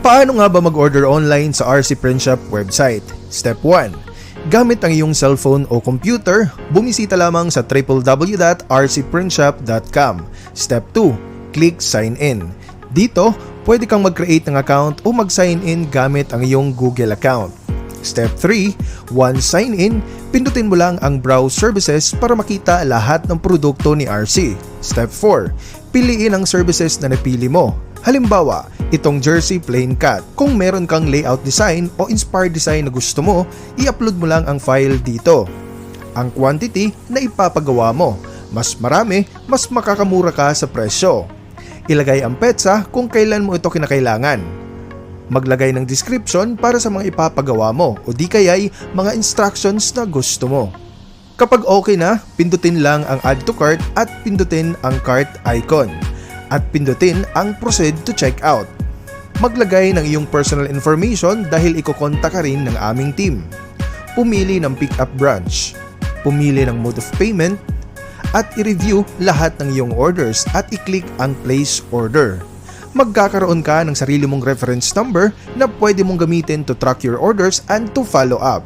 Paano nga ba mag-order online sa RC Print Shop website? Step 1. Gamit ang iyong cellphone o computer, bumisita lamang sa www.rcprintshop.com. Step 2. Click Sign In. Dito, pwede kang mag-create ng account o mag-sign in gamit ang iyong Google account. Step 3. Once sign in, pindutin mo lang ang Browse Services para makita lahat ng produkto ni RC. Step 4. Piliin ang services na napili mo. Halimbawa, itong jersey plain cut. Kung meron kang layout design o inspired design na gusto mo, i-upload mo lang ang file dito. Ang quantity na ipapagawa mo. Mas marami, mas makakamura ka sa presyo. Ilagay ang petsa kung kailan mo ito kinakailangan. Maglagay ng description para sa mga ipapagawa mo o di kaya'y mga instructions na gusto mo. Kapag okay na, pindutin lang ang Add to Cart at pindutin ang cart icon. At pindutin ang Proceed to Checkout. Maglagay ng iyong personal information dahil ikokontak ka rin ng aming team. Pumili ng pick-up branch. Pumili ng mode of payment. At i-review lahat ng iyong orders at i-click ang Place Order. Magkakaroon ka ng sarili mong reference number na pwede mong gamitin to track your orders and to follow up.